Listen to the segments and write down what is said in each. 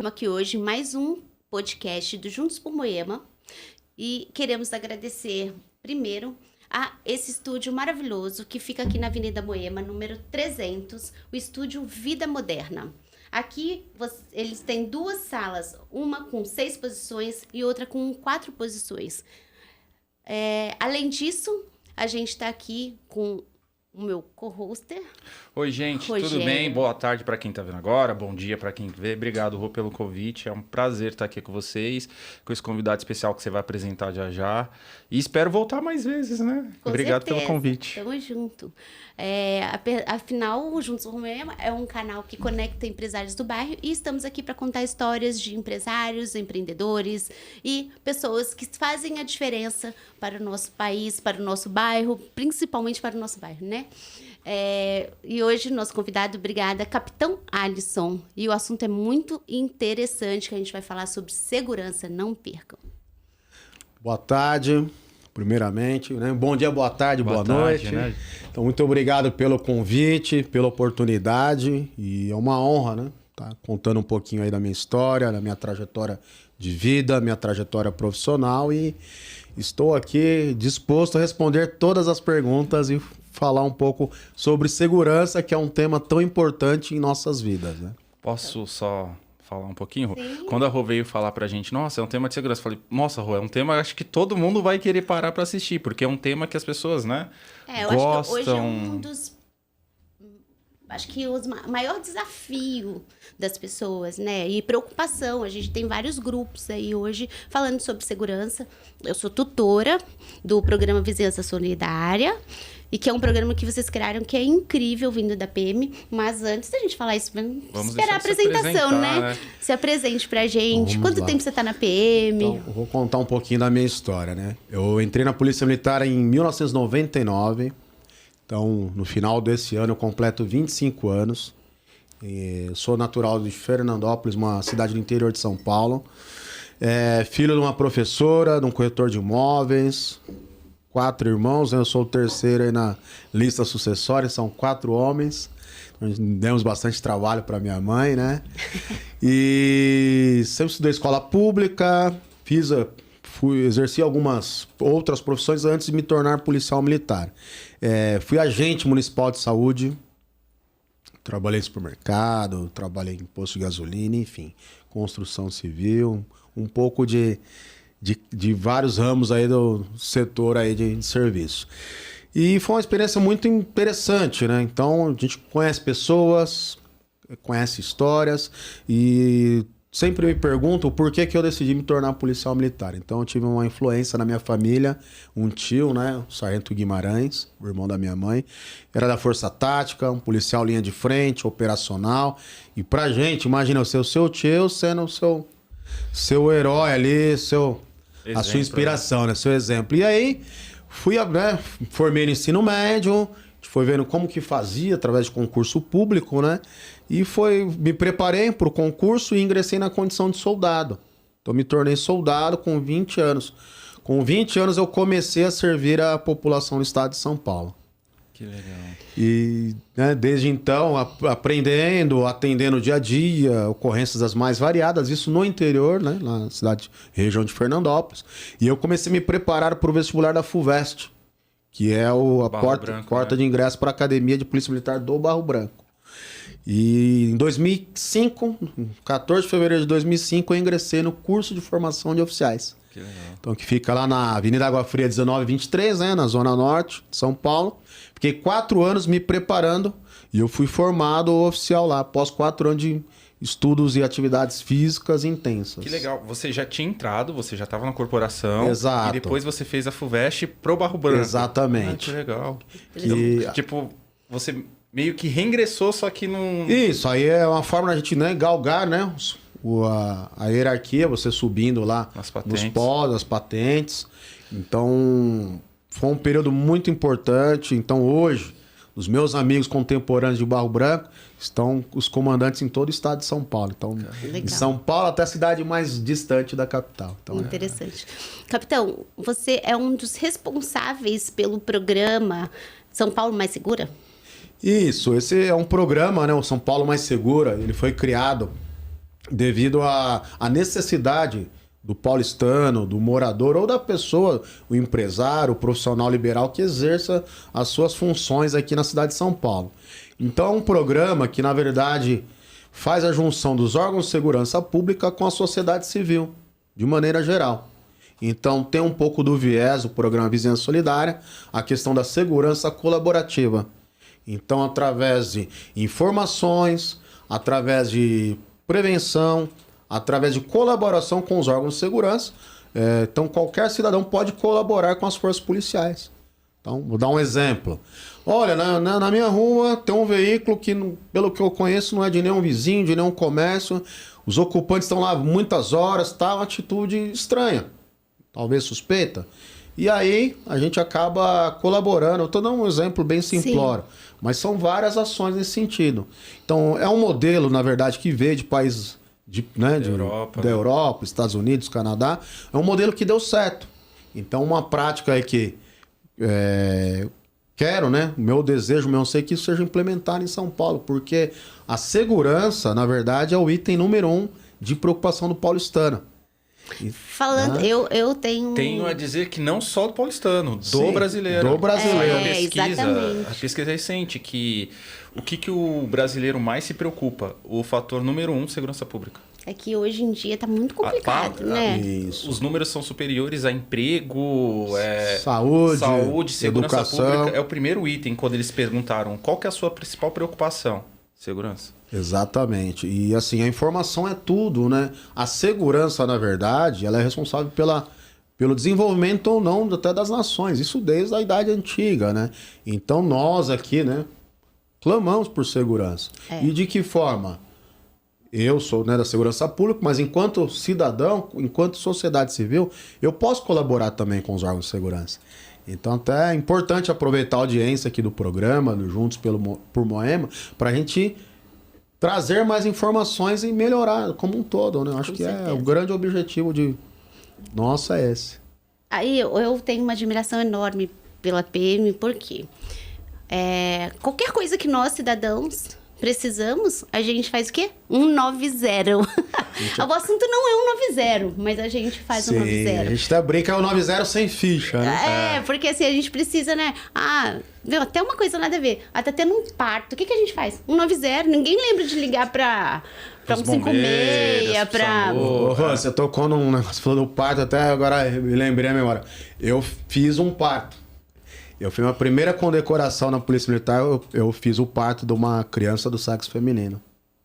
aqui hoje mais um podcast do Juntos por Moema e queremos agradecer primeiro a esse estúdio maravilhoso que fica aqui na Avenida Moema, número 300, o estúdio Vida Moderna. Aqui eles têm 2 salas, uma com 6 posições e outra com 4 posições. Além disso, a gente está aqui com o meu co-hoster. Oi, gente, Rogério. Tudo bem? Boa tarde para quem está vendo agora, bom dia para quem vê. Obrigado, Rô, pelo convite. É um prazer estar aqui com vocês, com esse convidado especial que você vai apresentar já já. E espero voltar mais vezes, né? Com Obrigado certeza. pelo convite. Tamo junto. Afinal, o Juntos por Moema é um canal que conecta empresários do bairro e estamos aqui para contar histórias de empresários, empreendedores e pessoas que fazem a diferença para o nosso país, para o nosso bairro, principalmente para o nosso bairro, né? E hoje, nosso convidado, obrigada, Capitão Alisson. E o assunto é muito interessante, que a gente vai falar sobre segurança. Não percam. Boa tarde, primeiramente, né? Bom dia, boa tarde, boa noite. Né? Então, muito obrigado pelo convite, pela oportunidade. E é uma honra, né? Tá contando um pouquinho aí da minha história, da minha trajetória de vida, minha trajetória profissional. E estou aqui disposto a responder todas as perguntas e falar um pouco sobre segurança, que é um tema tão importante em nossas vidas, né? Posso só falar um pouquinho, Rô? Sim. Quando a Rô veio falar pra gente, nossa, é um tema de segurança, eu falei, nossa, Rô, é um tema, acho que todo mundo vai querer parar pra assistir, porque é um tema que as pessoas, né, Eu gostam. acho que hoje é um dos... Acho que o maior desafio das pessoas, né? E preocupação. A gente tem vários grupos aí hoje falando sobre segurança. Eu sou tutora do programa Vizinhança Solidária, e que é um programa que vocês criaram que é incrível, vindo da PM. Mas antes da gente falar isso, vamos esperar a apresentação, né? Se apresente pra gente. Vamos Quanto lá. tempo você tá na PM? Então, eu vou contar um pouquinho da minha história, né? Eu entrei na Polícia Militar em 1999. Então, no final desse ano, eu completo 25 anos. Sou natural de Fernandópolis, uma cidade do interior de São Paulo. Filho de uma professora, de um corretor de imóveis. 4 irmãos, né? Eu sou o terceiro aí na lista sucessória, são 4 homens. Nós demos bastante trabalho para minha mãe, né? E sempre estudei escola pública, exerci algumas outras profissões antes de me tornar policial militar. Fui agente municipal de saúde, trabalhei em supermercado, trabalhei em posto de gasolina, enfim, construção civil, um pouco de vários ramos aí do setor aí de serviço. E foi uma experiência muito interessante, né? Então, a gente conhece pessoas, conhece histórias e sempre me perguntam por que eu decidi me tornar policial militar. Então, eu tive uma influência na minha família, um tio, né? O Sargento Guimarães, o irmão da minha mãe, era da Força Tática, um policial linha de frente, operacional. E pra gente, imagina, o seu tio sendo o seu herói ali, a sua inspiração, né? Seu exemplo. E aí, formei no ensino médio, a gente foi vendo como que fazia através de concurso público, né? E me preparei para o concurso e ingressei na condição de soldado. Então, me tornei soldado com 20 anos. Com 20 anos, eu comecei a servir a população do estado de São Paulo. Que legal. E, né, desde então, aprendendo, atendendo o dia a dia, ocorrências das mais variadas, isso no interior, né, na região de Fernandópolis. E eu comecei a me preparar para o vestibular da FUVEST, que é a porta de ingresso para a Academia de Polícia Militar do Barro Branco. E em 2005, 14 de fevereiro de 2005, eu ingressei no curso de formação de oficiais. Que legal. Então, que fica lá na Avenida Água Fria 1923, né, na Zona Norte de São Paulo. Fiquei 4 anos me preparando e eu fui formado oficial lá, após 4 anos de estudos e atividades físicas intensas. Que legal. Você já tinha entrado, você já estava na corporação. Exato. E depois você fez a FUVEST pro Barro Branco. Exatamente. Que legal. Que... Tipo, você meio que reingressou, só que não... Isso, aí é uma forma da gente, né, galgar, né, a hierarquia, você subindo lá nos pós, as patentes. Então, foi um período muito importante. Então, hoje, os meus amigos contemporâneos de Barro Branco estão os comandantes em todo o estado de São Paulo. Então, legal. De São Paulo até a cidade mais distante da capital. Então, interessante. Capitão, você é um dos responsáveis pelo programa São Paulo Mais Segura? Isso, esse é um programa, né, o São Paulo Mais Segura. Ele foi criado devido à necessidade do paulistano, do morador ou da pessoa, o empresário, o profissional liberal que exerça as suas funções aqui na cidade de São Paulo. Então é um programa que, na verdade, faz a junção dos órgãos de segurança pública com a sociedade civil, de maneira geral. Então tem um pouco do viés do programa Vizinhança Solidária, a questão da segurança colaborativa. Então, através de informações, através de prevenção, através de colaboração com os órgãos de segurança, então qualquer cidadão pode colaborar com as forças policiais. Então, vou dar um exemplo. Olha, na minha rua tem um veículo que, pelo que eu conheço, não é de nenhum vizinho, de nenhum comércio. Os ocupantes estão lá muitas horas, tá uma atitude estranha, talvez suspeita. E aí a gente acaba colaborando. Eu estou dando um exemplo bem simplório, mas são várias ações nesse sentido. Então, é um modelo, na verdade, que veio de países da Europa, Estados Unidos, Canadá. É um modelo que deu certo. Então, uma prática aí que quero, né? O meu desejo, meu anseio é que isso seja implementado em São Paulo, porque a segurança, na verdade, é o item número 1 de preocupação do paulistano. Falando, eu tenho... Tenho a dizer que não só do paulistano, do Sim, brasileiro. do brasileiro. A pesquisa recente, que o que o brasileiro mais se preocupa? O fator número 1, segurança pública. É que hoje em dia tá muito complicado, né? Isso. Os números são superiores a emprego, saúde, segurança educação. pública. É o primeiro item quando eles perguntaram qual que é a sua principal preocupação. Segurança. Exatamente. E assim, a informação é tudo, né? A segurança, na verdade, ela é responsável pelo desenvolvimento ou não até das nações. Isso desde a Idade Antiga, né? Então nós aqui, né, clamamos por segurança. E de que forma? Eu sou, né, da segurança pública, mas enquanto cidadão, enquanto sociedade civil, eu posso colaborar também com os órgãos de segurança. Então até é importante aproveitar a audiência aqui do programa, do Juntos por Moema, para a gente trazer mais informações e melhorar como um todo, né? Eu acho que é o grande objetivo de nosso é esse. Aí eu tenho uma admiração enorme pela PM, porque qualquer coisa que nós, cidadãos, precisamos, a gente faz o quê? 190. O assunto não é 190, mas a gente faz 190. A gente até brinca, é o 90 sem ficha, né? Porque assim, a gente precisa, né? Meu, até uma coisa nada a ver. Tá tendo um parto. O que a gente faz? 190. Ninguém lembra de ligar pra 156, pra... Ô, você tocou num negócio, falou do parto, até agora me lembrei a memória. Eu fiz um parto. Eu fiz minha primeira condecoração na Polícia Militar, eu fiz o parto de uma criança do sexo feminino,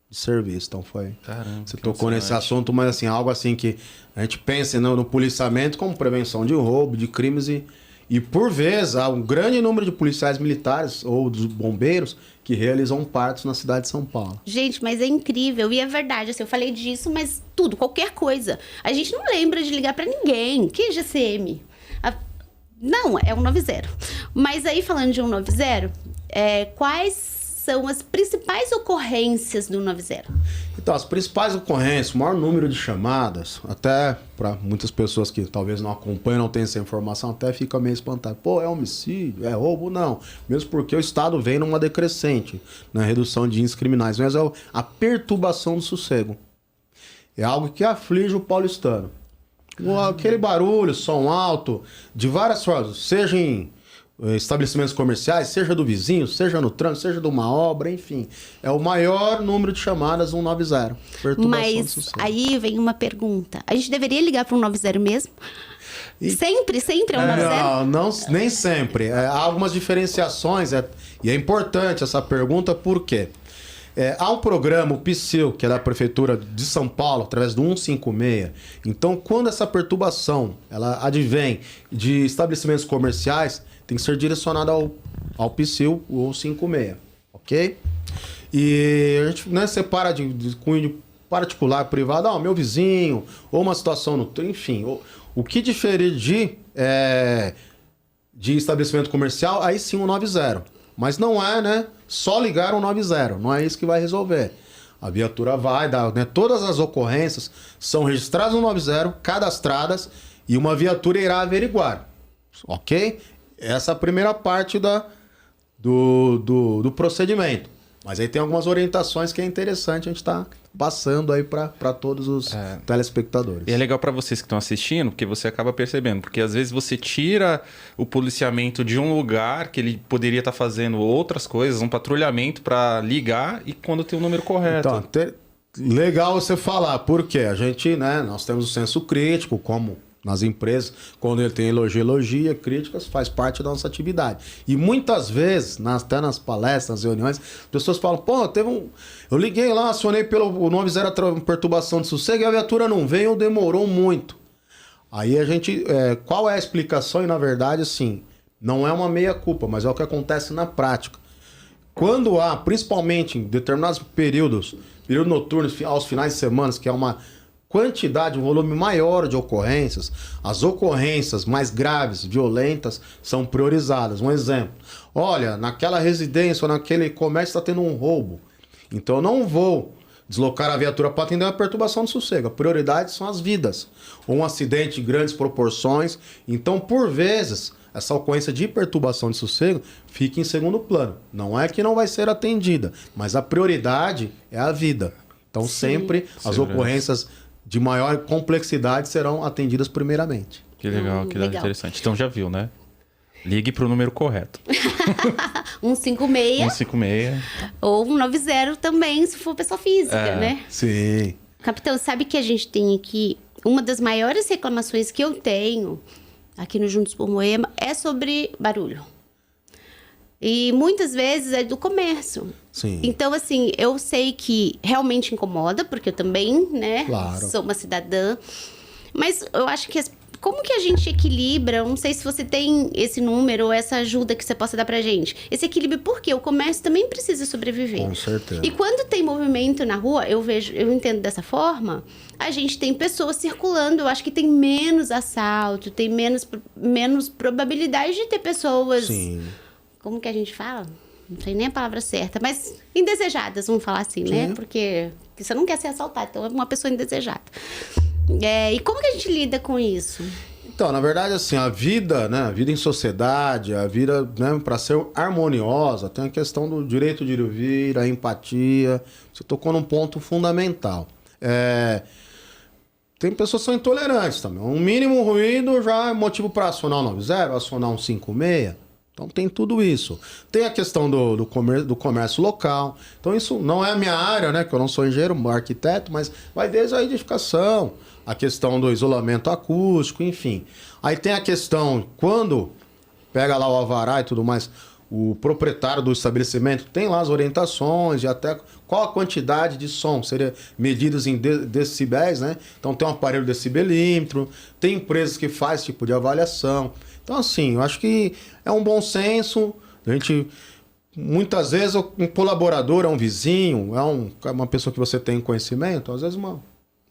de serviço. Então foi... Caramba, você tocou nesse assunto, mas assim, algo assim que a gente pensa no policiamento como prevenção de roubo, de crimes e por vezes há um grande número de policiais militares ou dos bombeiros que realizam partos na cidade de São Paulo. Gente, mas é incrível e é verdade, assim, eu falei disso, mas tudo, qualquer coisa. A gente não lembra de ligar pra ninguém. Que GCM? Não, é 190. Mas aí, falando de 190, quais são as principais ocorrências do 190? Então, as principais ocorrências, o maior número de chamadas, até para muitas pessoas que talvez não acompanham, não tenham essa informação, até fica meio espantado. Pô, é homicídio? É roubo? Não. Mesmo porque o Estado vem numa decrescente na redução de índices criminais. Mas é a perturbação do sossego. É algo que aflige o paulistano. Aquele barulho, som alto, de várias formas, seja em estabelecimentos comerciais, seja do vizinho, seja no trânsito, seja de uma obra, enfim. É o maior número de chamadas 190. Mas aí vem uma pergunta. A gente deveria ligar para 190 mesmo? Sempre é 190? Não, nem sempre. Há algumas diferenciações e é importante essa pergunta, por quê? Há um programa, o PSIL, que é da Prefeitura de São Paulo, através do 156. Então, quando essa perturbação ela advém de estabelecimentos comerciais, tem que ser direcionada ao PSIL, o 156, ok? E a gente, né, separa de cunho particular, privado, meu vizinho, ou uma situação no... Enfim, o que diferir de estabelecimento comercial, aí sim 190. Mas não é, né? Só ligar 190. Não é isso que vai resolver. A viatura vai dar, né? Todas as ocorrências são registradas no 190, cadastradas, e uma viatura irá averiguar. Ok? Essa é a primeira parte do procedimento. Mas aí tem algumas orientações que é interessante a gente estar passando aí para todos os telespectadores. E é legal para vocês que estão assistindo, porque você acaba percebendo. Porque às vezes você tira o policiamento de um lugar que ele poderia estar fazendo outras coisas, um patrulhamento para ligar e quando tem o número correto. Então, legal você falar, porque a gente, né, nós temos o senso crítico, como nas empresas, quando ele tem elogia, críticas, faz parte da nossa atividade. E muitas vezes, até nas palestras, nas reuniões, pessoas falam, pô, eu liguei lá, acionei o 90 perturbação de sossego e a viatura não veio, demorou muito. Aí a gente, qual é a explicação? E na verdade, assim, não é uma meia-culpa, mas é o que acontece na prática. Quando há, principalmente em determinados períodos, período noturno, aos finais de semana, que é uma quantidade, um volume maior de ocorrências, as ocorrências mais graves, violentas, são priorizadas. Um exemplo, olha, naquela residência ou naquele comércio está tendo um roubo, então eu não vou deslocar a viatura para atender uma perturbação de sossego. A prioridade são as vidas, ou um acidente de grandes proporções. Então, por vezes, essa ocorrência de perturbação de sossego fica em segundo plano. Não é que não vai ser atendida, mas a prioridade é a vida. Então, sempre as ocorrências de maior complexidade serão atendidas primeiramente. Que legal, que legal. Interessante. Então já viu, né? Ligue para o número correto. 156. 156. Ou 190 também, se for pessoa física, né? Sim. Capitão, sabe que a gente tem aqui... Uma das maiores reclamações que eu tenho aqui no Juntos por Moema é sobre barulho. E muitas vezes é do comércio. Sim. Então, assim, eu sei que realmente incomoda, porque eu também, né, claro, sou uma cidadã. Mas eu acho que como que a gente equilibra? Não sei se você tem esse número ou essa ajuda que você possa dar pra gente. Esse equilíbrio, porque o comércio também precisa sobreviver. Com certeza. E quando tem movimento na rua, eu entendo dessa forma, a gente tem pessoas circulando. Eu acho que tem menos assalto, tem menos probabilidade de ter pessoas... Sim. Como que a gente fala? Não sei nem a palavra certa, mas indesejadas, vamos falar assim, né? Porque você não quer ser assaltado, então é uma pessoa indesejada. E como que a gente lida com isso? Então, na verdade, assim, a vida, né? A vida em sociedade, a vida, né, para ser harmoniosa, tem a questão do direito de ir e vir, a empatia. Você tocou num ponto fundamental. Tem pessoas que são intolerantes também. Um mínimo ruído já é motivo para acionar o 90, acionar um 56. Então tem tudo isso. Tem a questão do comércio local. Então isso não é a minha área, né? Que eu não sou engenheiro, arquiteto, mas vai desde a edificação, a questão do isolamento acústico, enfim. Aí tem a questão, quando pega lá o alvará e tudo mais, o proprietário do estabelecimento tem lá as orientações e até qual a quantidade de som, seria medidas em decibéis, né? Então tem um aparelho decibelímetro, tem empresas que fazem esse tipo de avaliação. Então, assim, eu acho que é um bom senso. A gente, muitas vezes, um colaborador é um vizinho, é uma pessoa que você tem conhecimento, às vezes um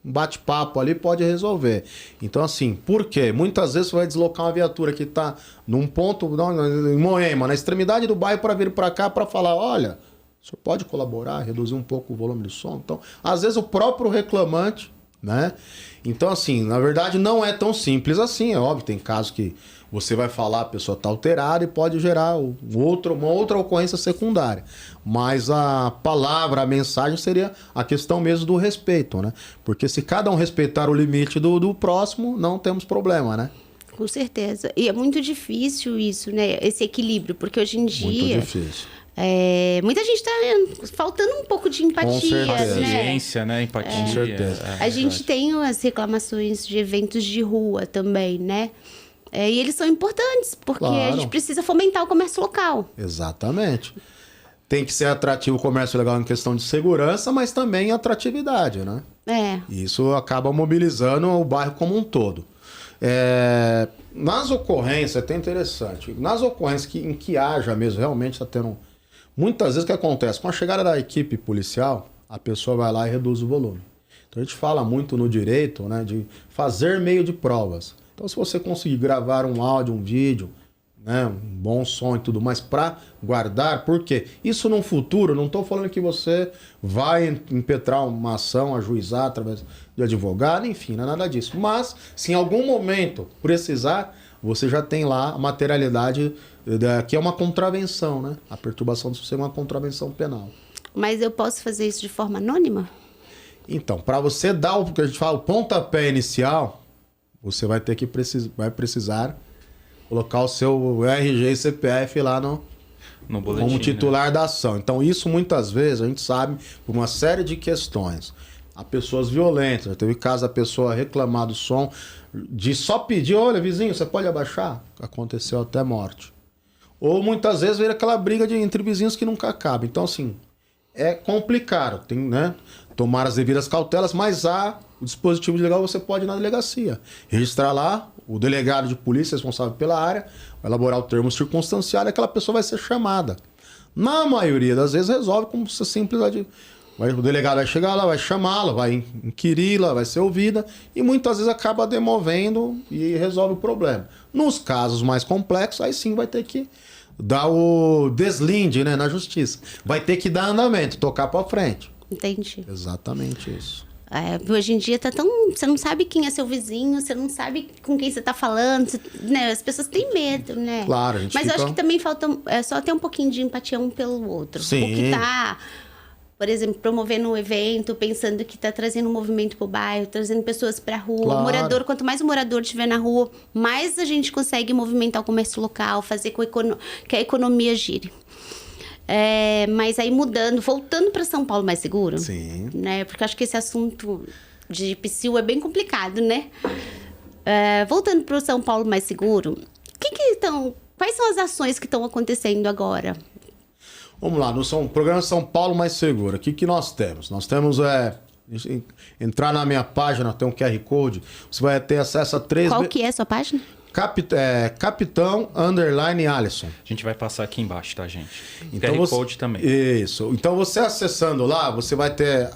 bate-papo ali pode resolver. Então, assim, por quê? Muitas vezes você vai deslocar uma viatura que está num ponto, em Moema, na extremidade do bairro, para vir para cá para falar, olha, o senhor pode colaborar, reduzir um pouco o volume de som? Então, às vezes o próprio reclamante, né? Então, assim, na verdade não é tão simples assim, é óbvio, tem casos que você vai falar, a pessoa está alterada e pode gerar uma outra ocorrência secundária. Mas a palavra, a mensagem seria a questão mesmo do respeito, né? Porque se cada um respeitar o limite do próximo, não temos problema, né? Com certeza. E é muito difícil isso, né? Esse equilíbrio, porque hoje em dia... Muito difícil. Muita gente está faltando um pouco de empatia, né? Paciência, né? Empatia. Com certeza. A gente tem as reclamações de eventos de rua também, né? E eles são importantes, porque a gente precisa fomentar o comércio local. Exatamente. Tem que ser atrativo o comércio legal em questão de segurança, mas também atratividade, né? Isso acaba mobilizando o bairro como um todo. Nas ocorrências, é até interessante, nas ocorrências em que haja mesmo, realmente está tendo... Muitas vezes o que acontece? Com a chegada da equipe policial, a pessoa vai lá e reduz o volume. Então a gente fala muito no direito, né, de fazer meio de provas. Então se você conseguir gravar um áudio, um vídeo, né, um bom som e tudo mais para guardar, por quê? Isso no futuro, não estou falando que você vai impetrar uma ação, ajuizar através de advogado, enfim, não é nada disso. Mas se em algum momento precisar, você já tem lá a materialidade que é uma contravenção, né? A perturbação do sossego é uma contravenção penal. Mas eu posso fazer isso de forma anônima? Então, para você dar o que a gente fala, o pontapé inicial, você vai ter que precisar colocar o seu RG e CPF lá No boletim, como titular da ação. Então, isso muitas vezes a gente sabe por uma série de questões. Há pessoas violentas, já teve caso da pessoa reclamar do som, de só pedir, olha, vizinho, você pode abaixar? Aconteceu até morte. Ou muitas vezes vira aquela briga entre vizinhos que nunca acaba. Então, assim, é complicado, tem, né? Tomar as devidas cautelas, mas há o dispositivo legal, você pode ir na delegacia. Registrar lá, o delegado de polícia responsável pela área, vai elaborar o termo circunstanciado e aquela pessoa vai ser chamada. Na maioria das vezes resolve como se simplesmente... O delegado vai chegar lá, vai chamá-la, vai inquiri-la, vai ser ouvida e muitas vezes acaba demovendo e resolve o problema. Nos casos mais complexos, aí sim vai ter que dar o deslinde, né, na justiça. Vai ter que dar andamento, tocar para frente. Entendi. Exatamente isso. Hoje em dia tá tão... Você não sabe quem é seu vizinho, você não sabe com quem você tá falando, né? As pessoas têm medo, né? Claro, a gente Mas eu fica... acho que também falta só ter um pouquinho de empatia um pelo outro. Sim. O que tá, por exemplo, promovendo um evento, pensando que tá trazendo um movimento pro bairro, trazendo pessoas pra rua. Claro. O morador, quanto mais o morador estiver na rua, mais a gente consegue movimentar o comércio local, fazer com que a economia gire. Mas aí voltando para São Paulo mais seguro, Sim. né? Porque eu acho que esse assunto de PSIL é bem complicado, né? Voltando para o São Paulo mais seguro, quais são as ações que estão acontecendo agora? Vamos lá, no programa São Paulo Mais Seguro, o que nós temos? Nós temos, entrar na minha página, tem um QR Code, você vai ter acesso a 3... Qual que é a sua página? Capitão _ Alisson. A gente vai passar aqui embaixo, tá, gente? Então QR Code também. Isso. Então você acessando lá, você vai ter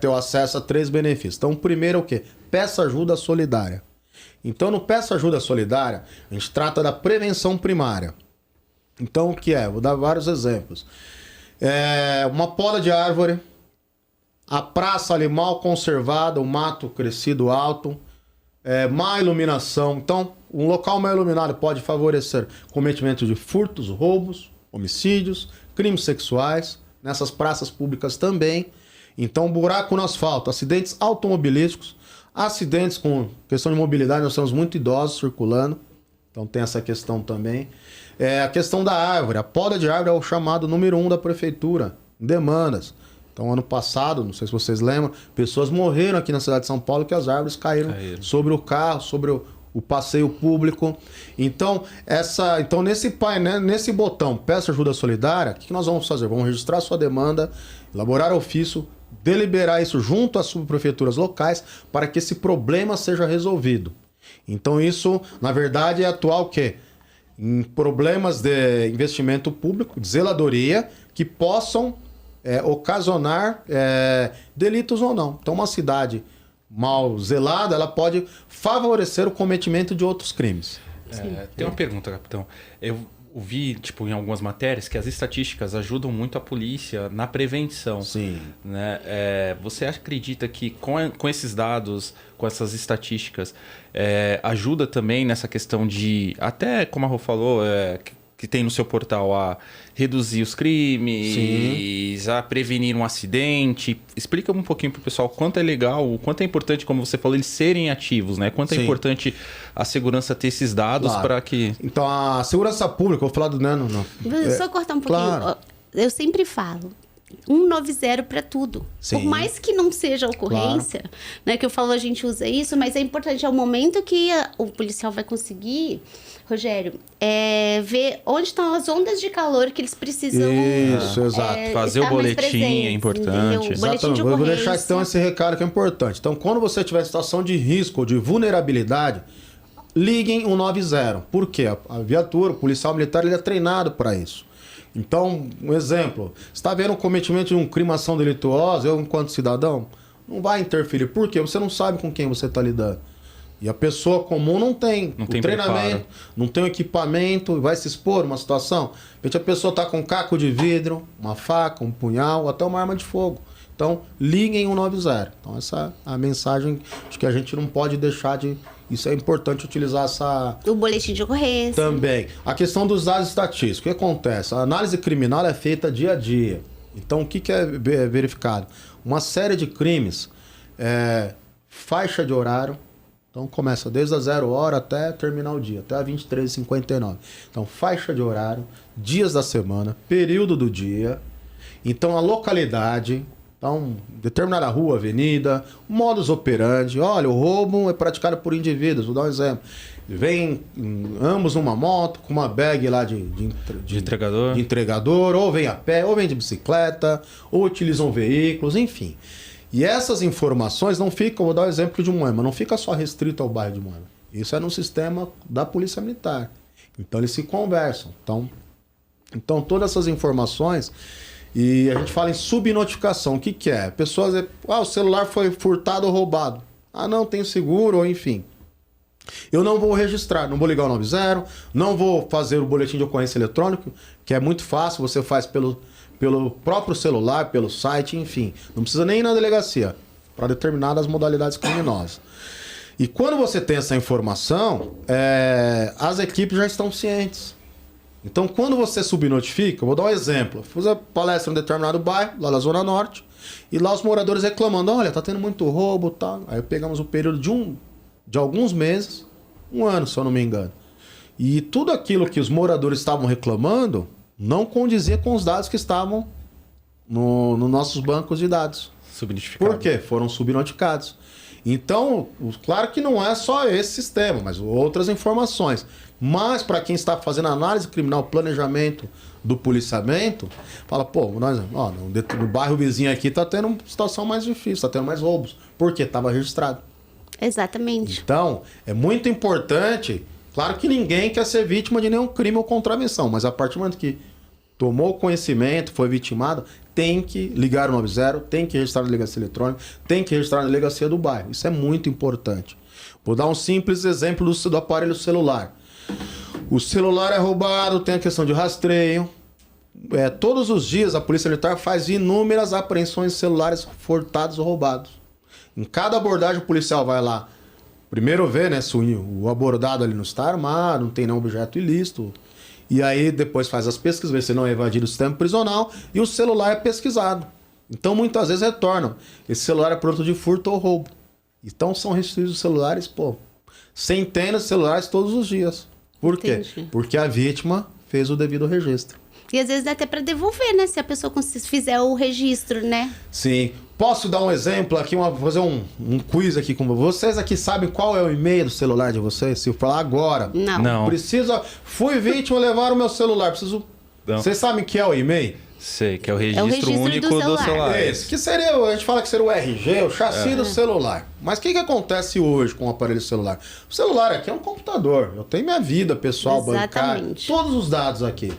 o acesso a 3 benefícios. Então o primeiro é o quê? Peça ajuda solidária. Então no Peça Ajuda Solidária, a gente trata da prevenção primária. Então o que é? Vou dar vários exemplos. Uma poda de árvore, a praça ali mal conservada, o mato crescido alto, má iluminação. Então, um local mal iluminado pode favorecer cometimento de furtos, roubos, homicídios, crimes sexuais, nessas praças públicas também. Então, buraco no asfalto, acidentes automobilísticos, acidentes com questão de mobilidade, nós temos muito idosos circulando, então tem essa questão também. A questão da árvore, a poda de árvore é o chamado número 1 da prefeitura, em demandas. Então, ano passado, não sei se vocês lembram, pessoas morreram aqui na cidade de São Paulo que as árvores caíram sobre o carro, sobre o passeio público. Então, nesse painel, nesse botão Peça Ajuda Solidária, o que nós vamos fazer? Vamos registrar sua demanda, elaborar ofício, deliberar isso junto às subprefeituras locais para que esse problema seja resolvido. Então, isso, na verdade, é atuar o quê? Em problemas de investimento público, de zeladoria, que possam ocasionar delitos ou não. Então, uma cidade mal zelada, ela pode favorecer o cometimento de outros crimes. Tem uma pergunta, capitão. Eu ouvi, em algumas matérias, que as estatísticas ajudam muito a polícia na prevenção. Sim. Né? Você acredita que com esses dados, com essas estatísticas, ajuda também nessa questão de, até como a Rô falou, que tem no seu portal, a reduzir os crimes, a prevenir um acidente? Explica um pouquinho pro pessoal quanto é legal, o quanto é importante, como você falou, eles serem ativos, né? Quanto é importante a segurança ter esses dados para que... Então, a segurança pública, eu vou falar do... Só cortar um pouquinho. Claro. Eu sempre falo, 190 para tudo. Sim. Por mais que não seja ocorrência, né? Que eu falo, a gente usa isso, mas é importante, é o momento que o policial vai conseguir, Rogério, ver onde estão as ondas de calor que eles precisam. Isso, exato. Fazer o boletim é importante. Boletim de Vou ocorrência. deixar então esse recado que é importante. Então, quando você tiver em situação de risco ou de vulnerabilidade, liguem 190. Por quê? A viatura, o policial militar, ele é treinado para isso. Então, um exemplo, você está vendo o cometimento de um crime, ação delituosa, eu, enquanto cidadão, não vai interferir. Por quê? Você não sabe com quem você está lidando. E a pessoa comum não tem treinamento, preparo. Não tem o equipamento, vai se expor uma situação. De repente a pessoa está com um caco de vidro, uma faca, um punhal, até uma arma de fogo. Então, liguem 190. Então, essa é a mensagem de que a gente não pode deixar de... Isso é importante utilizar essa... O boletim de ocorrência. Também. A questão dos dados estatísticos. O que acontece? A análise criminal é feita dia a dia. Então, o que é verificado? Uma série de crimes, faixa de horário. Então, começa desde a 0 hora até terminar o dia, até a 23h59. Então, faixa de horário, dias da semana, período do dia. Então, a localidade, então, determinada rua, avenida, modus operandi. Olha, o roubo é praticado por indivíduos, vou dar um exemplo. Vem ambos numa moto, com uma bag lá de entregador, ou vem a pé, ou vem de bicicleta, ou utilizam veículos, enfim. E essas informações não ficam, vou dar o exemplo de Moema, não fica só restrito ao bairro de Moema. Isso é no sistema da Polícia Militar. Então eles se conversam. Então todas essas informações, e a gente fala em subnotificação. O que é? Pessoas, o celular foi furtado ou roubado. Ah, não, tem seguro, ou enfim. Eu não vou registrar, não vou ligar o 90, não vou fazer o boletim de ocorrência eletrônico, que é muito fácil, você faz pelo próprio celular, pelo site, enfim. Não precisa nem ir na delegacia para determinadas modalidades criminosas. E quando você tem essa informação, as equipes já estão cientes. Então, quando você subnotifica, eu vou dar um exemplo. Fiz a palestra em um determinado bairro, lá na Zona Norte, e lá os moradores reclamando, olha, tá tendo muito roubo e tal. Aí pegamos o período de alguns meses, 1 ano, se eu não me engano. E tudo aquilo que os moradores estavam reclamando não condizia com os dados que estavam nos nossos bancos de dados. Subnotificados. Por quê? Foram subnotificados. Então, claro que não é só esse sistema, mas outras informações. Mas para quem está fazendo análise criminal, planejamento do policiamento, fala, no bairro vizinho aqui está tendo uma situação mais difícil, está tendo mais roubos. Por quê? Estava registrado. Exatamente. Então, é muito importante. Claro que ninguém quer ser vítima de nenhum crime ou contravenção, mas a partir do momento que tomou conhecimento, foi vitimado, tem que ligar o 90, tem que registrar na delegacia eletrônica, tem que registrar na delegacia do bairro. Isso é muito importante. Vou dar um simples exemplo do aparelho celular. O celular é roubado, tem a questão de rastreio. Todos os dias a Polícia Militar faz inúmeras apreensões de celulares furtados ou roubados. Em cada abordagem o policial vai lá, primeiro vê, né, se o abordado ali não está armado, não tem nenhum objeto ilícito. E aí depois faz as pesquisas, vê se não é evadido o sistema prisional e o celular é pesquisado. Então muitas vezes retornam. Esse celular é produto de furto ou roubo. Então são restituídos os celulares, centenas de celulares todos os dias. Por quê? Entendi. Porque a vítima fez o devido registro. E às vezes dá até para devolver, né? Se a pessoa fizer o registro, né? Sim. Posso dar um exemplo aqui, fazer um quiz aqui com vocês. Aqui sabem qual é o e-mail do celular de vocês? Se eu falar agora. Não. Fui vítima, levaram o meu celular. Não. Vocês sabem que é o e-mail? Sei, que é o registro, registro único do do celular. celular. Esse, que seria, a gente fala que seria o RG, o chassi do celular. Mas o que acontece hoje com o aparelho celular? O celular aqui é um computador. Eu tenho minha vida pessoal, bancária, todos os dados aqui.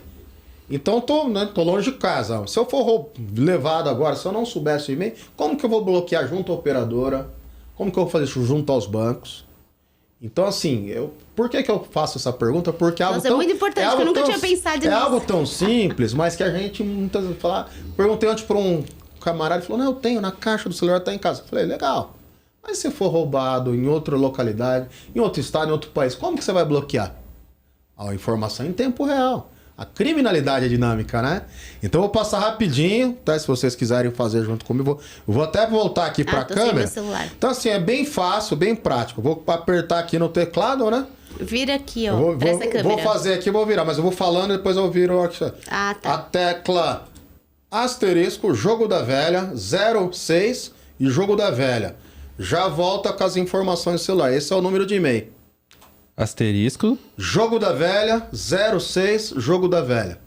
Então tô longe de casa. Se eu for levado agora, se eu não soubesse o e-mail, como que eu vou bloquear junto à operadora? Como que eu vou fazer isso junto aos bancos? Então, assim, por que eu faço essa pergunta? Porque é muito importante, porque eu nunca tinha pensado nisso. É algo tão simples, mas que a gente muitas vezes fala. Perguntei antes para um camarada, ele falou, não, eu tenho, na caixa do celular, tá em casa. Eu falei, legal. Mas se for roubado em outra localidade, em outro estado, em outro país, como que você vai bloquear? A informação em tempo real. A criminalidade é dinâmica, né? Então eu vou passar rapidinho, tá? Se vocês quiserem fazer junto comigo. Eu vou até voltar aqui para a câmera. Então assim, é bem fácil, bem prático. Eu vou apertar aqui no teclado, né? Vira aqui, ó, pra essa câmera. Vou fazer aqui, vou virar, mas eu vou falando e depois eu viro aqui. Ah, tá. A tecla asterisco, jogo da velha, 06 e jogo da velha. Já volta com as informações do celular. Esse é o número de e-mail. Asterisco. Jogo da velha, 06, jogo da velha.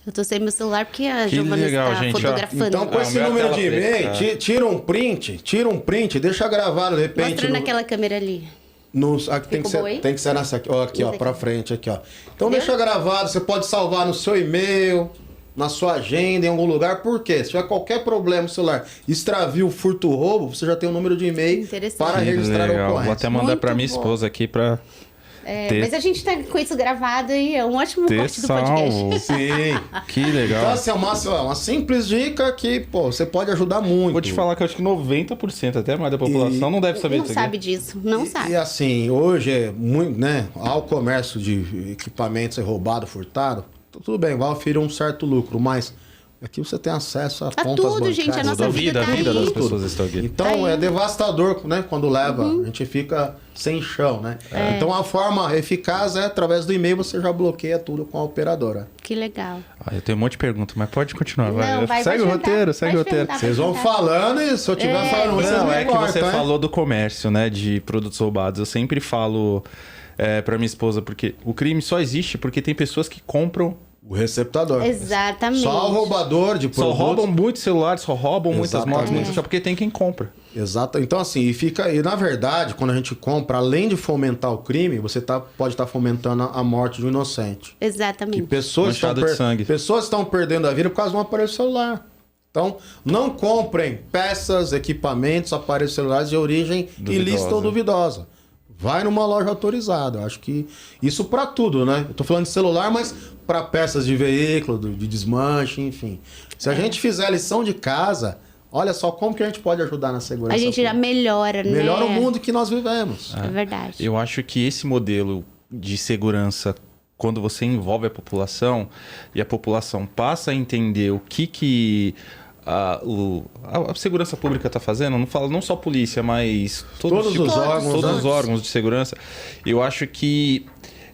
Eu tô sem meu celular porque a Que Giovana legal, está gente, fotografando. Então, com esse número de e-mail, tira um print, deixa gravado, de repente. Mostra naquela câmera ali. Aqui tem que ser nessa aqui, ó, aqui, ó, pra frente, aqui, ó. Então, Entendeu? deixa gravado, você pode salvar no seu e-mail, na sua agenda, em algum lugar. Por quê? Se tiver qualquer problema no celular, extravio, furto, roubo, você já tem um número de e-mail para registrar a ocorrência. Vou até mandar Muito para minha bom. esposa aqui para Mas a gente tá com isso gravado e é um ótimo corte do podcast. Sim. Que legal. Então, assim, é uma simples dica que, você pode ajudar muito. Vou te falar que eu acho que 90%, até mais da população, não deve saber Não disso sabe aqui. disso, não sabe. E assim, hoje é muito, né? Ao comércio de equipamentos ser roubado, furtado, tudo bem, vai oferir um certo lucro, mas Aqui você tem acesso a A contas tudo, bancárias. gente, a nossa Toda a vida, tá a vida aí. das pessoas está aqui. Então é devastador, né? Quando leva, a gente fica sem chão, né? Então a forma eficaz é através do e-mail, você já bloqueia tudo com a operadora. Que legal. Eu tenho um monte de perguntas, mas pode continuar. Não, vai segue o jantar, roteiro, segue o vai roteiro. jantar. Vocês vão falando e se eu estiver falando, vocês Não, me é que cortam, você hein? falou do comércio, né? De produtos roubados. Eu sempre falo pra minha esposa, porque o crime só existe porque tem pessoas que compram. O receptador. Exatamente. Só o roubador de Só produtos. roubam muitos celulares, só roubam muitas motos, Exatamente. só porque tem quem compra. Exato. Então, assim, e na verdade, quando a gente compra, além de fomentar o crime, você pode estar fomentando a morte de um inocente. Que Exatamente. pessoas Manchado de sangue. pessoas estão perdendo a vida por causa de um aparelho celular. Então, não comprem peças, equipamentos, aparelhos celulares de origem ilícita ou duvidosa. Vai numa loja autorizada. Eu acho que isso para tudo, né? Eu tô falando de celular, mas para peças de veículo, de desmanche, enfim. Se a gente fizer a lição de casa, olha só como que a gente pode ajudar na segurança. A gente já pública. melhora, né? Melhora o mundo que nós vivemos. É verdade. Eu acho que esse modelo de segurança, quando você envolve a população e a população passa a entender o que a segurança pública está fazendo, não falo não só polícia, mas todos os órgãos, todos né? os órgãos de segurança, eu acho que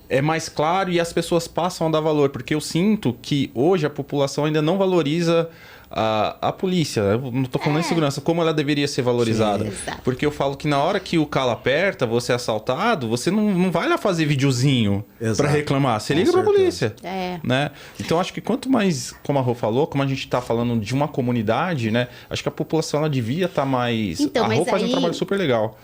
é mais claro e as pessoas passam a dar valor, porque eu sinto que hoje a população ainda não valoriza a polícia. Eu não estou falando em segurança, como ela deveria ser valorizada. Sim, exato. Porque eu falo que na hora que o calo aperta, você é assaltado, você não vai lá fazer videozinho Exato. para reclamar. Você Com liga para a certeza. polícia. É. Né? Então acho que quanto mais, como a Rô falou, como a gente está falando de uma comunidade, né? Acho que a população ela devia estar mais. Então, a Rô mas faz um aí- trabalho super legal.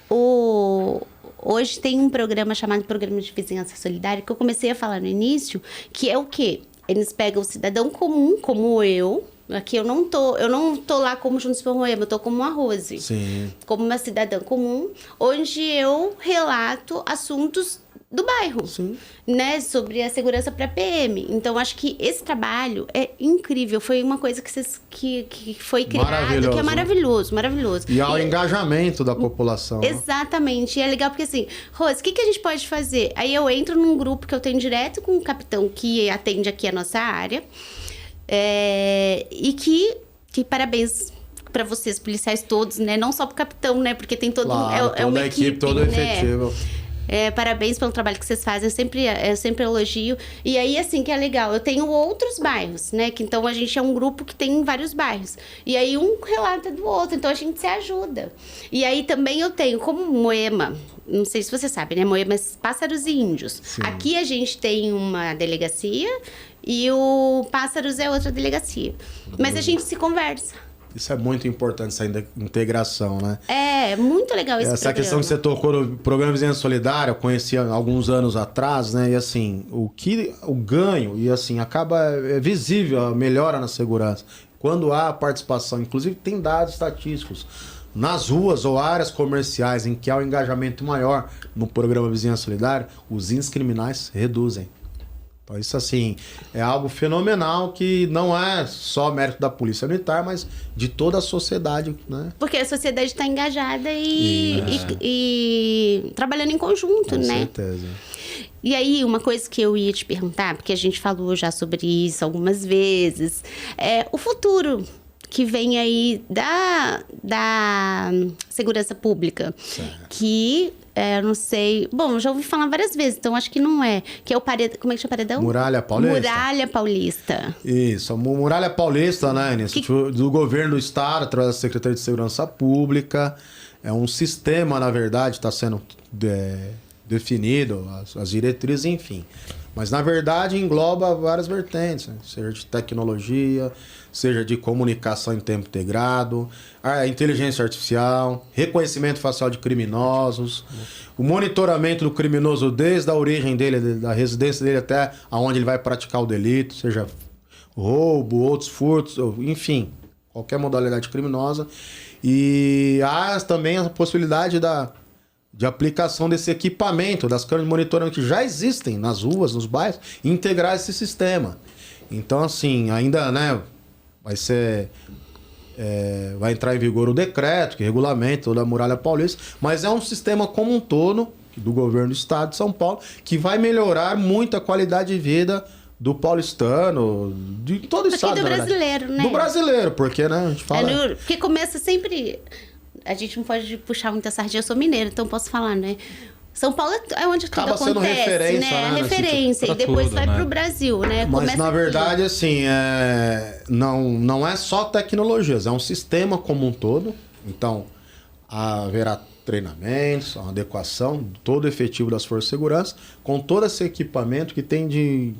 Hoje tem um programa chamado Programa de Vizinhança Solidária, que eu comecei a falar no início, que é o quê? Eles pegam o cidadão comum, como eu. Aqui eu não tô lá como Juntos por Moema, eu tô como uma Rose. Sim. Como uma cidadã comum, onde eu relato assuntos do bairro, Sim. né, sobre a segurança para PM. Então acho que esse trabalho é incrível, foi uma coisa que foi criado, Maravilhoso. que é maravilhoso, maravilhoso. E ao engajamento da população. né? Exatamente, e é legal porque assim, Rose, o que a gente pode fazer? Aí eu entro num grupo que eu tenho direto com o capitão que atende aqui a nossa área, e que parabéns para vocês, policiais todos, né? Não só pro capitão, né? Porque tem todo Claro, é uma toda a equipe, todo né? efetivo. Parabéns pelo trabalho que vocês fazem, eu sempre elogio. E aí, assim, que é legal, eu tenho outros bairros, né? Que então a gente é um grupo que tem vários bairros. E aí um relata do outro, então a gente se ajuda. E aí também eu tenho, como Moema, não sei se você sabe, né? Moema é Pássaros e Índios. Sim. Aqui a gente tem uma delegacia e o Pássaros é outra delegacia. Mas a gente se conversa. Isso é muito importante, essa integração, né? É muito legal esse Essa programa. questão que você tocou no programa Vizinhança Solidária, eu conheci há alguns anos atrás, né? E assim, o ganho, e assim, é visível a melhora na segurança. Quando há participação, inclusive tem dados estatísticos, nas ruas ou áreas comerciais em que há um engajamento maior no programa Vizinhança Solidária, os índices criminais reduzem. Então isso assim, é algo fenomenal que não é só mérito da Polícia Militar, mas de toda a sociedade, né? Porque a sociedade está engajada e trabalhando em conjunto, Com né? certeza. E aí, uma coisa que eu ia te perguntar, porque a gente falou já sobre isso algumas vezes, é o futuro que vem aí da segurança pública. Certo. Que, eu não sei... Bom, já ouvi falar várias vezes, então acho que não é. Que é o paredão... Como é que chama o paredão? Muralha Paulista. Muralha Paulista. Isso, a Muralha Paulista, né, iniciativa do governo do estado, através da Secretaria de Segurança Pública. É um sistema, na verdade, está sendo definido, as diretrizes, enfim. Mas, na verdade, engloba várias vertentes, né? Seja de tecnologia, seja de comunicação em tempo integrado, a inteligência artificial, reconhecimento facial de criminosos, o monitoramento do criminoso desde a origem dele, da residência dele até aonde ele vai praticar o delito, seja roubo, outros furtos, enfim, qualquer modalidade criminosa. E há também a possibilidade de aplicação desse equipamento, das câmeras de monitoramento que já existem nas ruas, nos bairros, e integrar esse sistema. Então, assim, ainda, né, vai entrar em vigor o decreto que regulamenta toda a Muralha Paulista, mas é um sistema como um todo do governo do estado de São Paulo que vai melhorar muito a qualidade de vida do paulistano, de todo o Aqui estado, do na verdade. brasileiro, né? Do brasileiro, porque, né, a gente fala... Porque começa sempre... A gente não pode puxar muita sardinha, eu sou mineira, então posso falar, né? São Paulo é onde tudo Acaba sendo acontece, referência, né? né, Referência, pra e depois tudo, vai né? pro Brasil, né? Mas, Começa na aqui. verdade, assim, não é só tecnologias, é um sistema como um todo. Então, haverá treinamentos, uma adequação todo efetivo das forças de segurança, com todo esse equipamento que tem de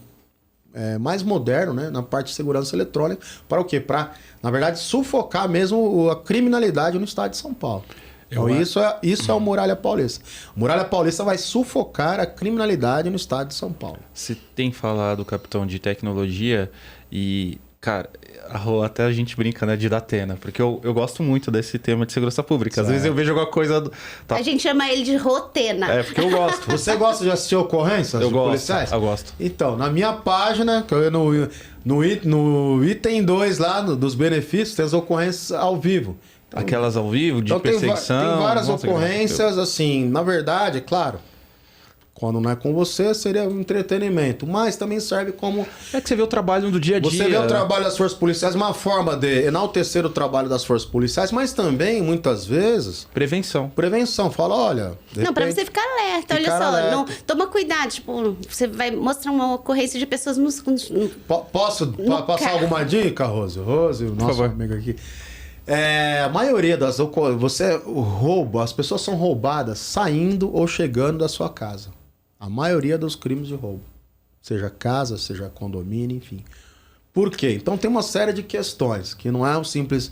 mais moderno, né, na parte de segurança eletrônica, para o quê? Para, na verdade, sufocar mesmo a criminalidade no estado de São Paulo. Então, isso é o Muralha Paulista. O Muralha Paulista vai sufocar a criminalidade no estado de São Paulo. Você tem falado, capitão, de tecnologia e, cara, até a gente brinca, né, de Datena, porque eu gosto muito desse tema de segurança pública. Às vezes eu vejo alguma coisa... A gente chama ele de Rotena. É, porque eu gosto. Você gosta de assistir ocorrências Eu de gosto, policiais? eu gosto. Então, na minha página, que eu no item 2 lá, dos benefícios, tem as ocorrências ao vivo. Então, Aquelas ao vivo, de então perseguição... tem várias Nossa, ocorrências, assim, na verdade, claro, quando não é com você, seria um entretenimento, mas também serve como... É que você vê o trabalho do dia a dia. Você vê o trabalho das forças policiais, uma forma de enaltecer o trabalho das forças policiais, mas também, muitas vezes, Prevenção. prevenção. Fala, olha... de Não, pra repente, você ficar alerta, olha ficar só. alerta. Não, toma cuidado, tipo, você vai mostrar uma ocorrência de pessoas no Posso passar carro. alguma dica, Rose? Rose, o nosso favor. amigo aqui. A maioria das roubo, as pessoas são roubadas saindo ou chegando da sua casa. A maioria dos crimes de roubo. Seja casa, seja condomínio, enfim. Por quê? Então tem uma série de questões, que não é um simples...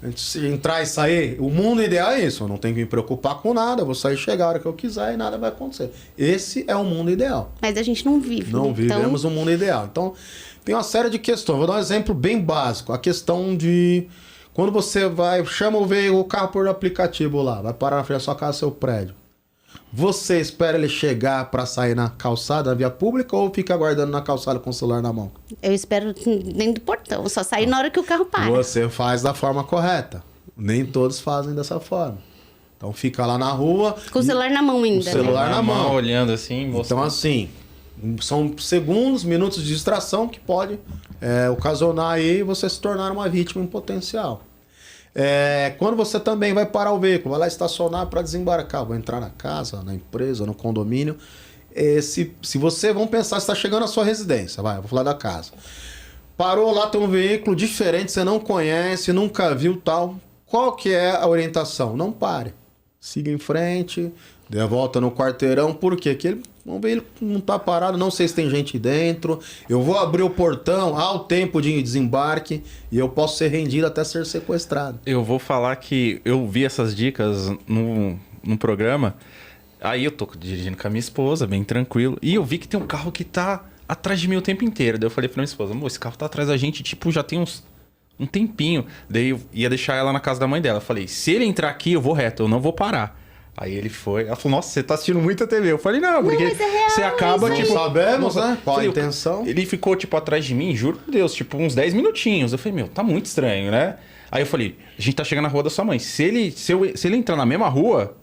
A gente entrar e sair. O mundo ideal é isso. Eu não tenho que me preocupar com nada. Eu vou sair e chegar a hora que eu quiser e nada vai acontecer. Esse é o mundo ideal. Mas a gente não vive. Não então... vivemos um mundo ideal. Então, tem uma série de questões. Vou dar um exemplo bem básico. A questão de... Quando você chama o carro por aplicativo lá, vai parar na frente da sua casa, seu prédio. Você espera ele chegar para sair na calçada, na via pública, ou fica aguardando na calçada com o celular na mão? Eu espero dentro do portão, só sair na hora que o carro para. Você faz da forma correta. Nem todos fazem dessa forma. Então fica lá na rua... Com o celular na mão ainda. O celular né? na mão. Olhando assim, Então, mostrando. assim, são segundos, minutos de distração que pode ocasionar aí você se tornar uma vítima em potencial. Quando você também vai parar o veículo, vai lá estacionar para desembarcar, vai entrar na casa, na empresa, no condomínio. Se você, vamos pensar, está chegando à sua residência, vou falar da casa. Parou lá, tem um veículo diferente, você não conhece, nunca viu tal. Qual que é a orientação? Não pare. Siga em frente, dê a volta no quarteirão. Por quê? Porque vamos ver, ele não está parado, não sei se tem gente dentro. Eu vou abrir o portão ao tempo de desembarque e eu posso ser rendido até ser sequestrado. Eu vou falar que eu vi essas dicas no programa. Aí eu tô dirigindo com a minha esposa, bem tranquilo. E eu vi que tem um carro que tá atrás de mim o tempo inteiro. Daí eu falei pra minha esposa, amor, esse carro tá atrás da gente, tipo, já tem um tempinho. Daí eu ia deixar ela na casa da mãe dela. Eu falei, se ele entrar aqui, eu vou reto, eu não vou parar. Aí ele foi, ela falou, nossa, você tá assistindo muita TV. Eu falei, não, porque mas é real você acaba, isso aí. tipo... Sabemos, nossa, né? Qual a falei, intenção. Ele ficou, tipo, atrás de mim, juro por Deus, tipo, uns 10 minutinhos. Eu falei, meu, tá muito estranho, né? Aí eu falei, a gente tá chegando na rua da sua mãe. Se ele entrar na mesma rua,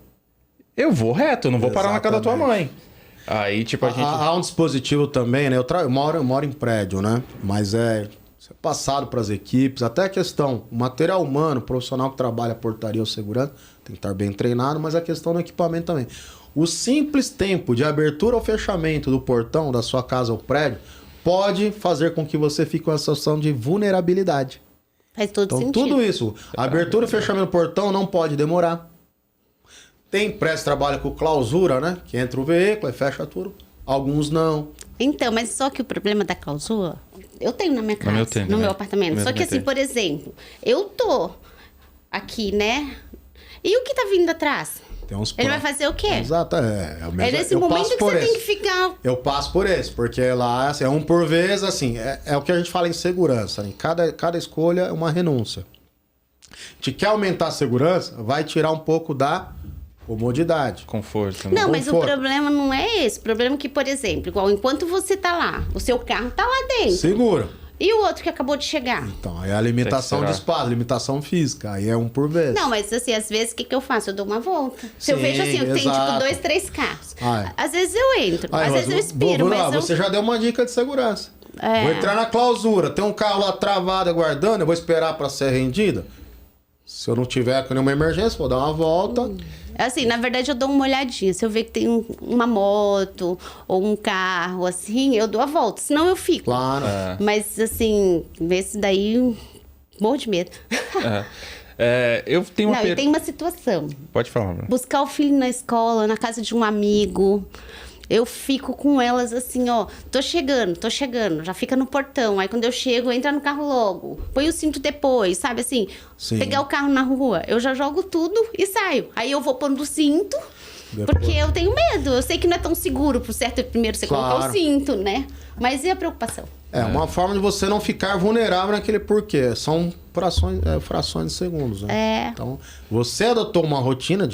eu vou reto, eu não vou parar na casa da tua mãe. Aí, tipo, a gente... Há um dispositivo também, né? Eu moro em prédio, né? Mas isso é passado para as equipes. Até a questão, o material humano, o profissional que trabalha portaria ou segurança, tem que estar bem treinado, mas a questão do equipamento também. O simples tempo de abertura ou fechamento do portão da sua casa ou prédio pode fazer com que você fique com uma situação de vulnerabilidade. Faz todo Então, sentido. tudo isso, abertura e fechamento do portão não pode demorar. Tem empresa que trabalha com clausura, né? Que entra o veículo e fecha tudo. Alguns não. Então, mas só que o problema da clausura, eu tenho na minha casa, eu tenho, no né? meu apartamento. Eu Só que também assim, tenho. por exemplo, eu tô aqui, né? E o que tá vindo atrás? Tem uns Ele vai fazer o quê? Exato, é o mesmo. É nesse eu momento passo que por você tem esse. que ficar... Eu passo por esse, porque lá assim, é um por vez, assim, é o que a gente fala em segurança. Né? Cada escolha é uma renúncia. Te quer aumentar a segurança, vai tirar um pouco da comodidade. Conforto, né? Não, mas o conforto. problema não é esse. O problema é que, por exemplo, igual enquanto você tá lá, o seu carro tá lá dentro. Segura. E o outro que acabou de chegar? Então, aí é a limitação Tem de que esperar. espaço, limitação física. Aí é um por vez. Não, mas assim, às vezes o que eu faço? Eu dou uma volta. Se eu Sim, vejo assim, eu tenho tipo exato. 2, 3 carros. Ah, é. Às vezes eu entro, às vezes eu expiro, mas eu... Você já deu uma dica de segurança. Vou entrar na clausura, tem um carro lá travado aguardando, eu vou esperar para ser rendido? Se eu não tiver com nenhuma emergência, vou dar uma volta. Assim, na verdade, eu dou uma olhadinha. Se eu ver que tem uma moto ou um carro, assim, eu dou a volta. Senão eu fico. Claro. Mas, assim, esse daí, morro de medo. Eu tenho uma Não, e tem uma situação. Pode falar, Bruno. Buscar o filho na escola, na casa de um amigo. Eu fico com elas assim, ó, tô chegando, já fica no portão. Aí quando eu chego, entra no carro logo, põe o cinto depois, sabe assim? Sim. Pegar o carro na rua, eu já jogo tudo e saio. Aí eu vou pondo o cinto, Depois. porque eu tenho medo. Eu sei que não é tão seguro, por certo, primeiro você colocar Claro. o cinto, né? Mas e a preocupação? É uma forma de você não ficar vulnerável naquele porquê. São frações de segundos, né? Então, você adotou uma rotina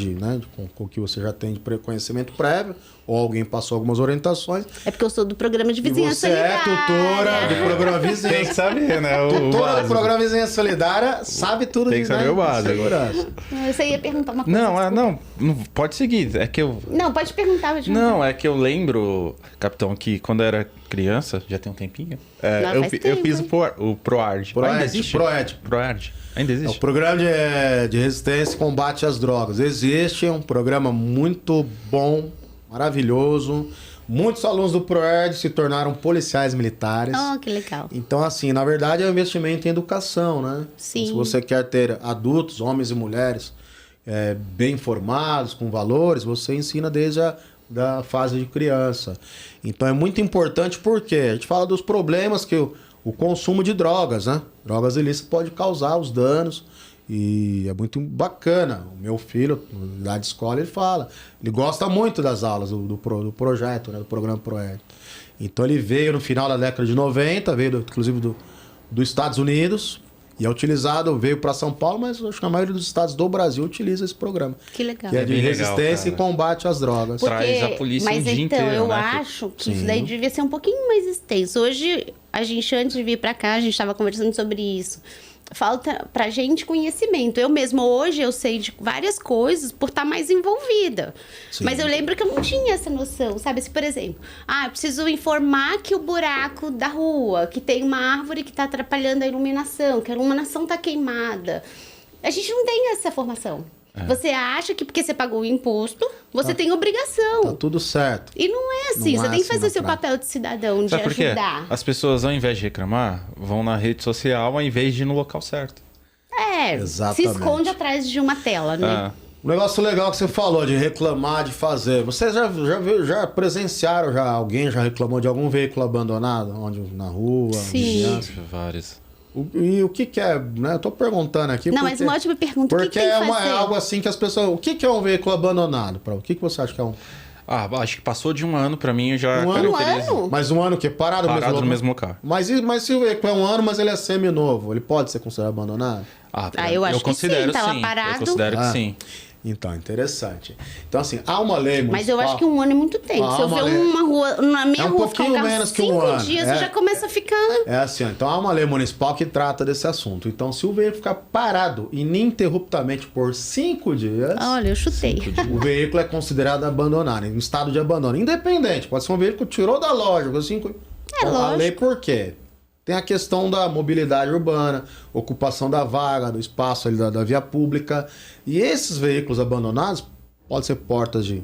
com que você já tem de conhecimento prévio, ou alguém passou algumas orientações. É porque eu sou do programa de E vizinhança você é solidária. tutora do programa Tem Vizinhança. que saber, né? O Tutora do básico. programa Vizinhança Solidária sabe tudo Tem que saber o básico. segurança. Você ia perguntar uma coisa. Não, desculpa. não, pode seguir. É que eu. Não, pode perguntar. Pode Não, é que eu lembro, capitão, que quando eu era criança, já tem um tempinho, Não, eu faz fiz tempo, o ProArd. Proed, Ainda existe? Proed. ProArd. Ainda É o existe? programa de resistência e combate às drogas. Existe, é um programa muito bom, maravilhoso. Muitos alunos do ProErd se tornaram policiais militares. Oh, que legal. Então, assim, na verdade é um investimento em educação, né? Sim. Se você quer ter adultos, homens e mulheres, bem formados, com valores, você ensina desde a da fase de criança. Então é muito importante porque a gente fala dos problemas que o consumo de drogas, né? Drogas ilícitas pode causar os danos e é muito bacana. O meu filho, na idade de escola, ele fala. Ele gosta muito das aulas do projeto, né? Do programa ProErd. Então ele veio no final da década de 90, veio inclusive dos Estados Unidos, e é utilizado, veio para São Paulo, mas acho que a maioria dos estados do Brasil utiliza esse programa. Que legal. Que é de bem legal, resistência cara. e combate às drogas. Traz a polícia mas um dia então, inteiro, eu né? acho que isso Sim. daí devia ser um pouquinho mais extenso. Hoje, a gente, antes de vir pra cá, a gente estava conversando sobre isso. Falta pra gente conhecimento. Eu mesmo hoje eu sei de várias coisas por estar mais envolvida. Sim. Mas eu lembro que eu não tinha essa noção, sabe? Se, por exemplo, eu preciso informar que o buraco da rua, que tem uma árvore que está atrapalhando a iluminação, que a iluminação está queimada. A gente não tem essa formação. Você acha que porque você pagou o imposto, você tem obrigação. Tá tudo certo. E não é assim. Não você é tem que assim fazer na o seu prática. papel de cidadão, de Sabe por quê? ajudar. As pessoas, ao invés de reclamar, vão na rede social ao invés de ir no local certo. Exatamente. Se esconde atrás de uma tela, né? Ah, Um negócio legal que você falou de reclamar, de fazer. Vocês já presenciaram, alguém já reclamou de algum veículo abandonado? Onde, na rua? Sim. vizinhança? vários. E o que é, né? Eu tô perguntando aqui. Não, porque, mas uma ótima pergunta. O que Porque tem que é fazer? algo assim que as pessoas... O que é um veículo abandonado? O que você acha que é um... Acho que passou de um ano pra mim, eu já Um ano? caracterizo. ano? Mas um ano que parado, Parado no mesmo local. Mas se o veículo é um ano, mas ele é semi-novo, ele pode ser considerado abandonado? Eu acho que considero sim, tava sim. parado. Eu considero que Ah. sim. Então, interessante. Então, assim, há uma lei municipal... Mas eu acho que um ano é muito tempo. Se eu ver uma rua, na minha É um rua ficar pouquinho um carro menos que 5 um ano. dias, É. eu já começo a ficar... É assim, ó, então há uma lei municipal que trata desse assunto. Então, se o veículo ficar parado ininterruptamente por 5 dias, Olha, eu chutei. o veículo é considerado abandonado, em estado de abandono. Independente, pode ser um veículo que tirou da loja. Assim, É a lógico. lei por quê? Tem a questão da mobilidade urbana, ocupação da vaga, do espaço ali da via pública. E esses veículos abandonados podem ser portas de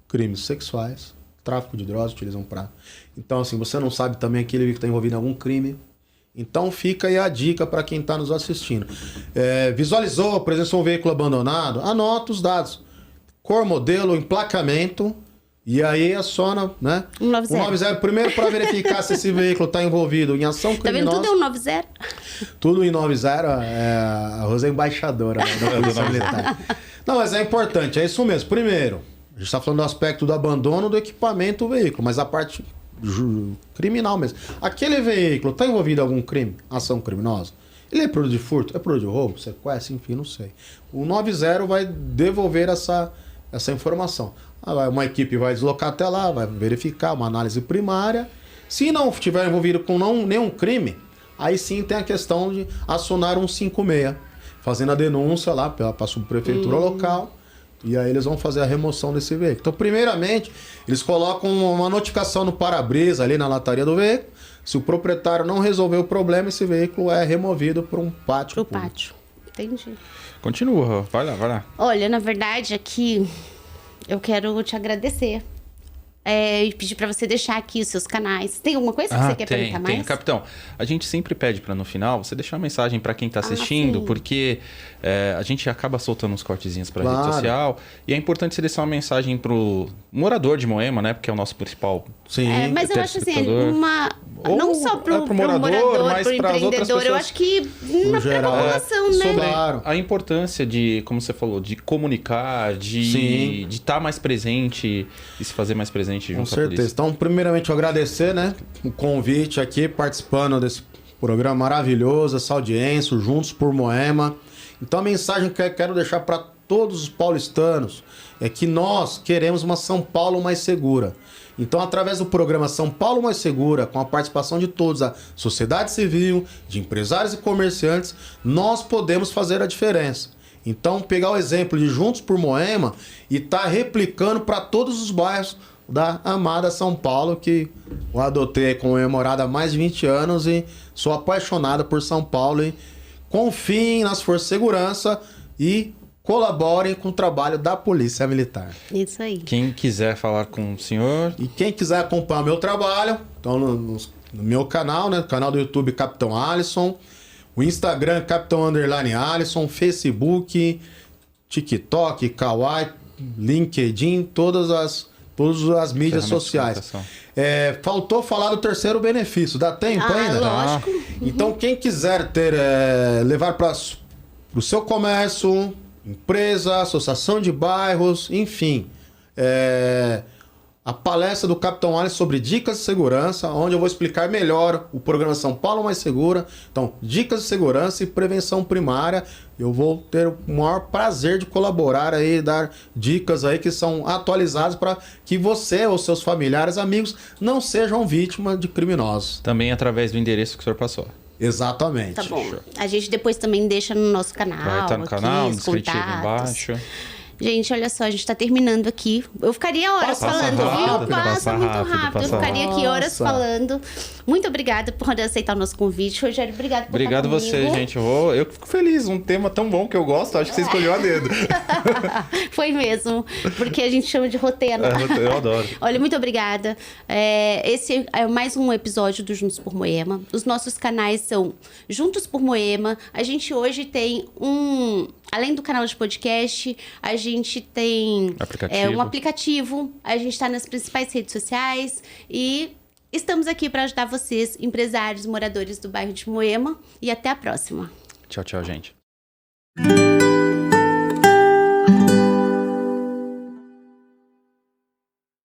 crimes sexuais, tráfico de drogas, utilizam para. Então, assim, você não sabe também aquele veículo está envolvido em algum crime. Então fica aí a dica para quem está nos assistindo. Visualizou, por exemplo, um veículo abandonado, anota os dados. Cor, modelo, emplacamento. E aí aciona, né? 190. 190 primeiro para verificar se esse veículo está envolvido em ação Tá vendo? criminosa. Tudo é um 90. Tudo em 90, a Rosa é embaixadora da Polícia Militar. Não, mas é importante, é isso mesmo. Primeiro, a gente está falando do aspecto do abandono do equipamento do veículo, mas a parte criminal mesmo. Aquele veículo está envolvido em algum crime, ação criminosa? Ele é produto de furto? É produto de roubo? Sequestro? Enfim, não sei. O 90 vai devolver essa informação. Uma equipe vai deslocar até lá, vai verificar uma análise primária. Se não estiver envolvido com nenhum crime, aí sim tem a questão de acionar um 156, fazendo a denúncia lá para a subprefeitura local, e aí eles vão fazer a remoção desse veículo. Então, primeiramente, eles colocam uma notificação no para-brisa ali na lataria do veículo. Se o proprietário não resolver o problema, esse veículo é removido para um pátio Pro público. pátio. Entendi. Continua, vai lá, vai lá. Olha, na verdade, aqui eu quero te agradecer. E pedir pra você deixar aqui os seus canais. Tem alguma coisa que você quer perguntar mais? Capitão, a gente sempre pede pra no final você deixar uma mensagem pra quem tá assistindo, sim. porque a gente acaba soltando uns cortezinhos pra Claro. rede social e é importante você deixar uma mensagem pro morador de Moema, né? Porque é o nosso principal. Sim. Mas eu acho assim, telespectador. não Ou só pro morador, mas pro pras outras empreendedor, eu pessoas. acho que pra geral. população, né? sobre- Claro. A importância de, como você falou, de comunicar, de Sim. estar mais presente e se fazer mais presente Com junto à certeza. polícia. Então, primeiramente, eu agradecer, né, o convite aqui, participando desse programa maravilhoso, essa audiência, o Juntos por Moema. Então, a mensagem que eu quero deixar para todos os paulistanos é que nós queremos uma São Paulo mais segura. Então, através do programa São Paulo Mais Segura, com a participação de todos, a sociedade civil, de empresários e comerciantes, nós podemos fazer a diferença. Então, pegar o exemplo de Juntos por Moema e estar replicando para todos os bairros da amada São Paulo, que eu adotei como minha morada há mais de 20 anos e sou apaixonado por São Paulo. E confiem nas forças de segurança e colaborem com o trabalho da Polícia Militar. Isso aí. Quem quiser falar com o senhor, E quem quiser acompanhar o meu trabalho, então no meu canal, né? No canal do YouTube Capitão Alisson, o Instagram Capitão Underline Alisson, Facebook, TikTok, Kawaii, LinkedIn, todas as mídias Ferramentas de sociais. comunicação. Faltou falar do terceiro benefício. Dá tempo ainda? Lógico. Então, quem quiser levar para o seu comércio, empresa, associação de bairros, enfim, a palestra do Capitão Alisson sobre dicas de segurança, onde eu vou explicar melhor o programa São Paulo Mais Segura. Então, dicas de segurança e prevenção primária. Eu vou ter o maior prazer de colaborar aí, dar dicas aí que são atualizadas para que você ou seus familiares, amigos, não sejam vítimas de criminosos. também através do endereço que o senhor passou. Exatamente. Tá bom. A gente depois também deixa no nosso canal. Vai estar no aqui, canal, no os descritivo contatos. embaixo. Gente, olha só, a gente tá terminando aqui. Eu ficaria horas Passa falando, rápido, viu? Passa passa muito rápido, rápido. passa Eu ficaria aqui horas Nossa. falando. Muito obrigada por aceitar o nosso convite. Rogério, obrigado por Obrigado estar você, comigo. gente. Eu fico feliz. Um tema tão bom que eu gosto. Acho que você escolheu a dedo. Foi mesmo, porque a gente chama de roteiro. Eu adoro. Olha, muito obrigada. Esse é mais um episódio do Juntos por Moema. Os nossos canais são Juntos por Moema. A gente hoje tem além do canal de podcast, a gente tem Aplicativo. um aplicativo. A gente está nas principais redes sociais e estamos aqui para ajudar vocês, empresários, moradores do bairro de Moema. E até a próxima. Tchau, tchau, gente.